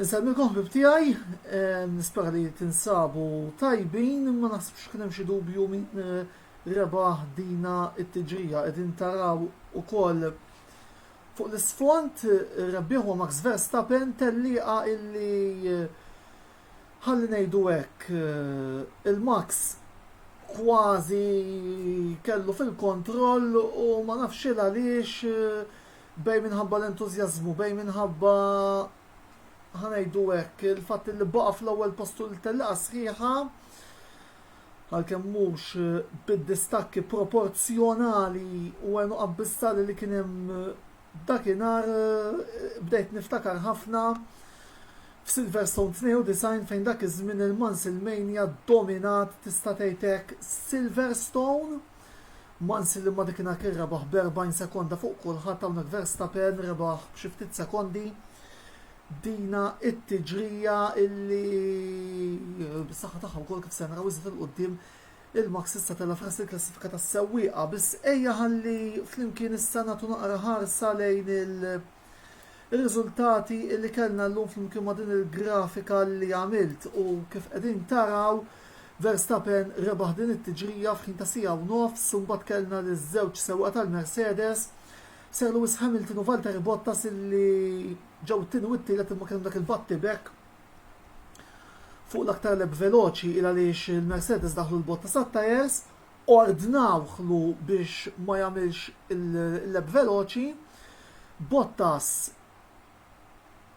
Nisalmilkom ħbib tiegħi, nispera li tinsabu tajbin, ma naħsibx kien hemm xi dubju min rebaħ dina t-tiġrija qegħdin taraw ukoll fuq l-isfond rebbieħu Max Verstappen tellieqa illi ħalli ngħidu hekk il-Max kważi kellu fil-kontroll u ma nafx għaliex bej minħabba l-entużjażmu, bej minħabba ħanajdu hekk il-fatt li baqa fl-ewwel postu l-tellaqa sħiħa għalkemm mhux bid-distakki proporzjonali u għenu qabbistali li kien hemm dakinhar bdejt niftakar ħafna f'Silverstone 92 fejn dak iż-żmien il-Mansell-Mania dominat tista' tgħidlek Silverstone. Mansell li ma dakinhar kien rebaħ b'40 sekonda fuq kulħadd hawnhekk Verstappen rebaħ b'xi ftit sekondi. Dina it-tiġrija illi bis-saħħa tagħha wkoll kif se naraw iżda il-qudiem il-Max issa tela fras il-klassifika tas-sewwieqa biss ejja ħalli flimkien issa nagħtu naqra ħarsa lejn il-riżultati illi kellna llum flimkien ma' din il-grafika li għamilt u kif qegħdin taraw Verstappen rebaħ din it-tiġrija f'ħin ta' siegħa u nofs u mbagħad kellna liż-żewġ sewwieqa tal-Mercedes Sir Lewis Hamilton u Valtteri Bottas illi ġew it-tieni u t-tielet imma kellhom dak il-battibek fuq l-aktar leb veloċi il għaliex il-Mercedes daħlu l-Bottas għat-tajers ordnawħlu biex ma jagħmilx il-leb veloċi. Bottas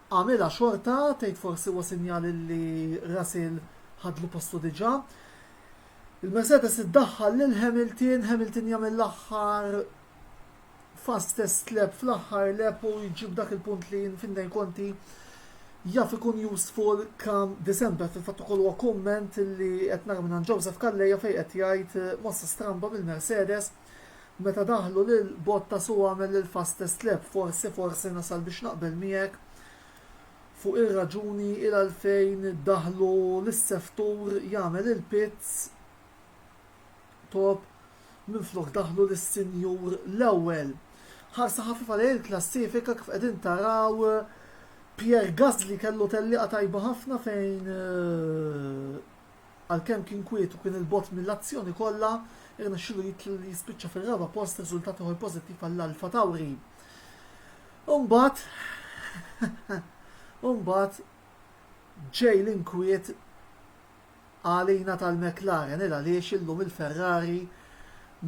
għamilha xorta tgħid forsi huwa sinjal li Russell ħadlu postu diġà. Il-Mercedes iddaħħal lil Hamilton jagħmel l-aħħar fastest lap fl-aħħar lap u jġib dak il-punt li fin-dejn konti jaf ikun useful kam December fil-fatt ukoll huwa kumment li qed nara minn Joseph Calleja fejn qed jgħid mossa stramba bil-Mercedes meta daħlu lil Bottas u għamel il-fastest lap forsi nasal biex naqbel miegħek fuq ir-raġuni il għalfejn daħlu lis-seftur jagħmel il-pits top minflok daħlu lis-sinjur l-ewwel. Ħarsa ħafifa lejn il-klassifika kif qegħdin taraw Pierre Gasly kellu tellieqa tajba ħafna fejn għalkemm kien kwiet u kien il-bot mill-azzjoni kollha irnexxielu jispiċċa fir-raba' post riżultat ieħor pożittiv għall-Alfa Tauri. Mbagħad ġej l-inkwiet għalina tal-McLaren il għaliex illum il-Ferrari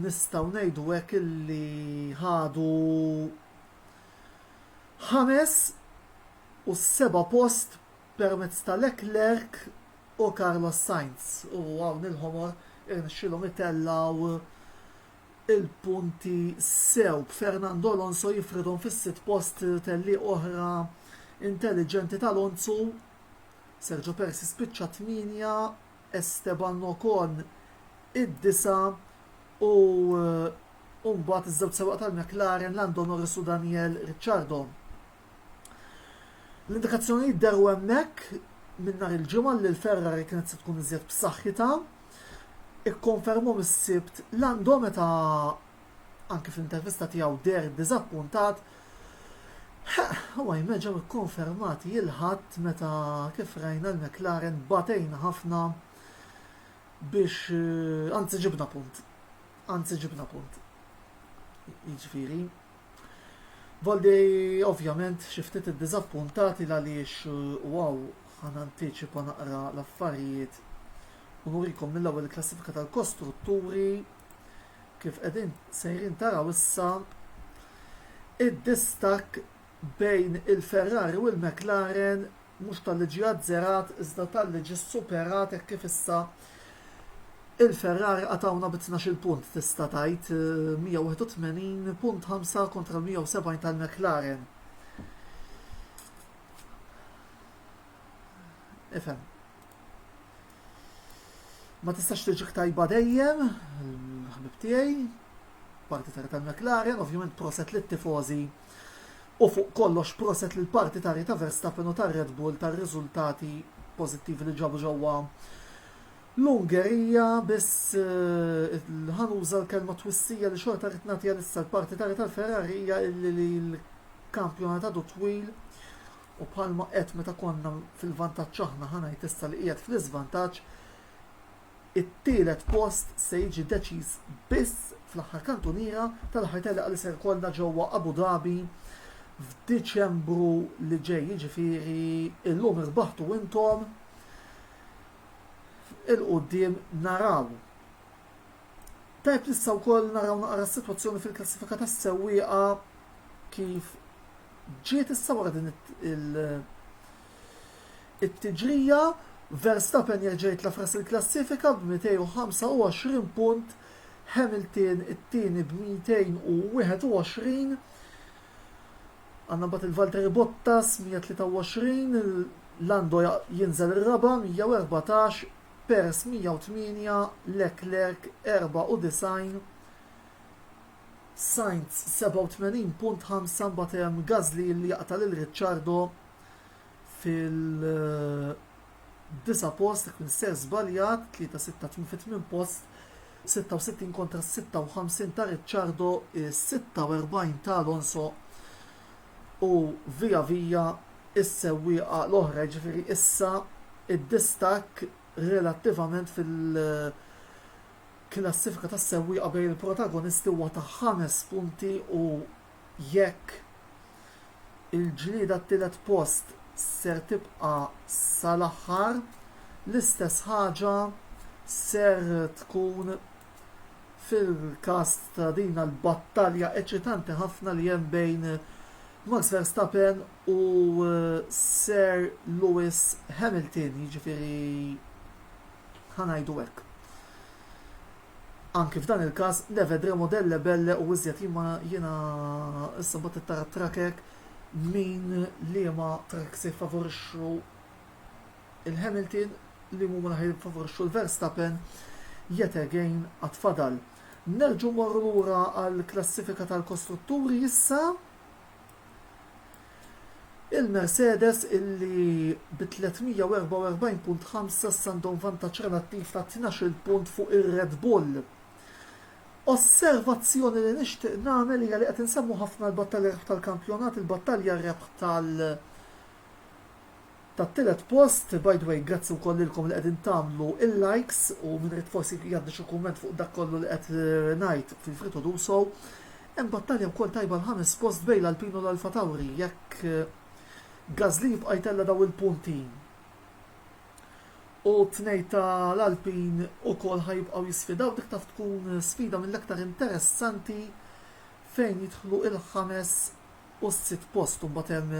nistgħu ngħidu hekk illi ħadu 5 u 7 post permezz ta' Leclerc u Carlos Sainz u hawn il-ħomor irnexxielhom itellaw il-punti sew. Fernando Alonso jifridhom fis-6 post tellieq oħra intelligenti tal-Alonso. Sergio Perez spiċċa 8, Esteban Ocon id-9 u mbagħad iż-żewġ sewwieqa tal-McLaren Lando Norris u Daniel Ricciardo. L-indikazzjoni jidderu hemmhekk minn nhar il-ġimgħa li l-Ferrari kienet se tkun iżjed b'saħħitha. Ikkonfermu mis-sibt Lando meta anke fl-intervista tiegħu der diżappuntat huwa jmeġġew ikkonfermati jilħadd meta kif rajna l-McLaren batejna ħafna biex anzi ġibna punt. Jiġifieri Voldi ovvjament xi ftit iddiżappuntati għaliex wow ħan antiċipa naqra l-affarijiet u nurikom mill-ewwel klassifika tal-kostrutturi kif qegħdin sejrin taraw issa id-distak bejn il-Ferrari u l-McLaren mhux tal-li ġie azzerat iżda tal-li ġie superat hekk kif issa il-Ferrari għatawna b'12 punt tista' tgħid 181.5 kontra 170 tal-McLaren. Ifhem. Ma tistax tiġik tajba dejjem, ħbib tiegħi, partitari tal-McLaren, ovvjament proset lit-tifożi u fuq kollox proset lill partitari ta' Verstappen u tar-Red Bull tar-riżultati pożittivi li ġabu ġewwa l-Ungerija biss ħanuża l-kelma twissija li xorta rrid nagħtiha issa l-partitari tal-Ferrari hija li l-kampjonat għadu twil u bħalma qed meta konna fil-vantaġġ aħna ħanajt issa li qiegħed fl-iżvantaġġ, it-tielet post se jiġi deċiż biss fl-aħħar kantuniera tal-aħħar telqa li se jkollna ġewwa Abu Dhabi f'Diċembru li ġej, jiġifieri illum irbaħtu intom il-qudiem naraw. Tajb issa wkoll naraw naqra s-sitwazzjoni fil-klassifika tas-sewwieqa kif ġiet issa wara din it-tiġrija. Verstappen jerġa' jitlef ras il-klassifika b'225 punt, Hamilton it-tieni b'221, għandna mbagħad il-Valtteri Bottas 123, Lando jinżel ir-raba' 114, Perez 108, Leclerc 94, Sainz 87.5, mbagħad hemm Gasly li jaqta' lil Ricciardo fil-9 post, kien ser żbaljat 3-6 post, 66 kontra 56 ta' Ricciardo, 46 ta' Alonso u via is-sewwieqa l-oħra, ġifieri issa id-distak relattivament fil-klassifika tas-sewwieqa bejn il-protagonisti huwa ta' 5 punti u jekk il-ġlieda t-tielet post ser tibqa' sal-aħħar, l-istess ħaġa ser tkun fil-każ ta' din l-battalja eċitanti ħafna li hemm bejn Max Verstappen u Sir Lewis Hamilton, jiġifieri ħanajdu hekk. Anki f'dan il-każ nevedremo delle belle u iżjed jiena issa mbagħad it-tara trakek min liema trak se jfavorixxu il-Hamilton li huma ħajfavorixxu l-Verstappen yet again għatfadal. Nerġu morru lura għall-klassifika tal-kostrutturi issa. Il-Mercedes illi b'344.5 sandhom vantaġġ relattiv ta' 12 punt fuq ir-Red Bull. Osservazzjoni li nixtieq nagħmel hija li qed insemmu ħafna l-battalja tal-kampjonat, il-battalja rebħ tat-tielet post. By the way, grazzi wkoll lilkom li qegħdin tagħmlu il-likes u min rid forsi jgħaddi xi kumment fuq dak kollu li qed ngħid fil-fritu duso. Hemm battalja wkoll tajba l-ħames post bejn l-Alpine u l-Alfa Tauri, jekk Gasly jibqa' jtella daw il-punti u tnejn tal-Alpine ukoll ħajbqgħu jisfidaw, dik taf tkun sfida mill-aktar interessanti fejn jidħlu il-5 u s-6 post. Mbagħad hemm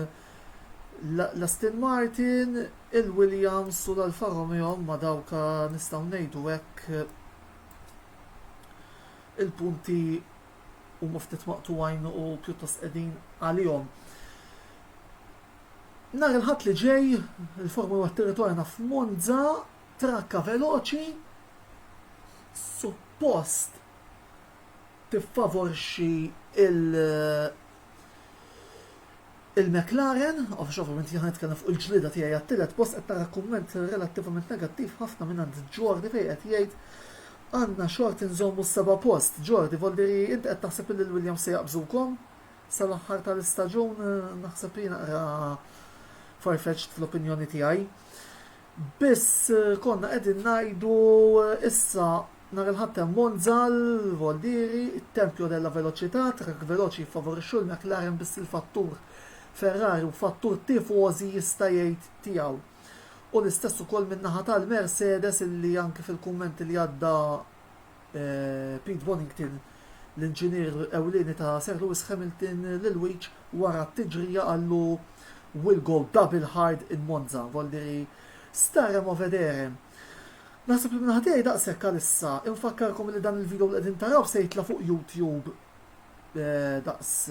l-Aston Martin, il-Williams u l-Alfa Romeo ma dawk nistgħu ngħidu hekk il-punti huma ftit maqtuwajn u pjuttost qegħdin għalihom. Nar il-ħadd li ġej, il-Formula territorjana f'Monza, trakka veloċi, suppost tiffavorixxi il-McLaren, ovvjament jien nitkellem fuq il-ġlieda tiegħi għat-tielet post, qed tara kumment relattivament negattiv ħafna minn għand Jordi fejn qed jgħid għandna xort inżommu s-7 post. Jordi, voldiri inti qed taħseb li l-Williams se jaqbżukom sal-aħħar tal-istaġun, naħseb li naqra farfetched fl-opinjoni tiegħi. Biss konna qegħdin ngħidu issa nar il-ħadd hemm Monza l-Voldiri, it-tempju della veloċità, trak veloċi jiffavorixxu l-McLaren biss il-fattur Ferrari u fattur tifosi jista' jgħid tiegħu. U l-istess ukoll min-naħa tal-Mercedes illi anke fil-kummenti li għadda Pete Bonington l-inġinier ewlieni ta' Sir Lewis Hamilton lil-wiċċ wara t-tiġrija għallu will go double hard in Monza, voldiri starem o vedere. Naħseb li minna ħatijaj daqsek għalissa, infakkarkom li dan il-video li għedin taraw se jitla fuq YouTube daqs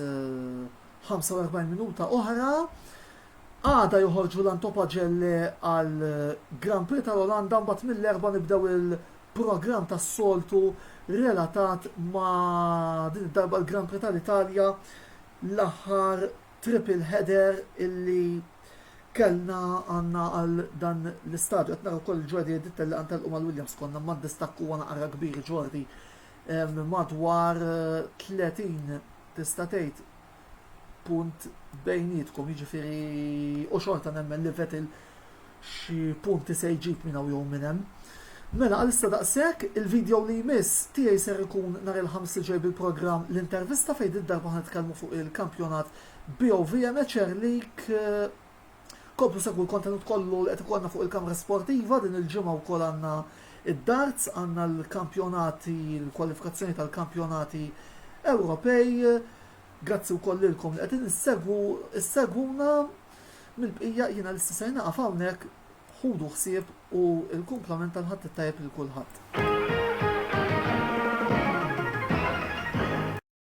45 minuta oħra. Għada joħorġu l-antopaġelli għal Grand Prix tal-Olanda, mbagħad mill-erba nibdew il-programm tas-soltu relatat ma' din id-darba l-Grand Prix tal-Italja, l-aħħar triple header illi kellna għanna għal dan l-istadju. Qed naraw ukoll Jordi Dittel li għantelqu mal-Williams konna ma' distakku għana naqra kbir Jordi, madwar 30 tista' tgħid punt bejnietkom, jiġifieri u xorta nemmen li Vettel xi punti se jġib minn hawn jew minn hemm. Mela għalissa daqshekk il-video li jmiss tiegħi ser ikun nhar il-ħamis li ġej bil-programm l-intervista fejn id-darba ħanitkellmu fuq il-kampjonat BOVMHR League. Komplu segwu l-kontenut kollu li qed ikollna fuq il-kamra sportiva din il-ġimgħa wkoll għandna id-darts, għandna l-kampjonati, l-kwalifikazzjoni tal-kampjonati Ewropej. Grazzi wkoll lilkom li qegħdin issegwuna mill-bqija jiena l-istess se naqaf hawnhekk ħudu ħsieb u l-kumplament tal-ħadd it-tajjeb lil kulħadd.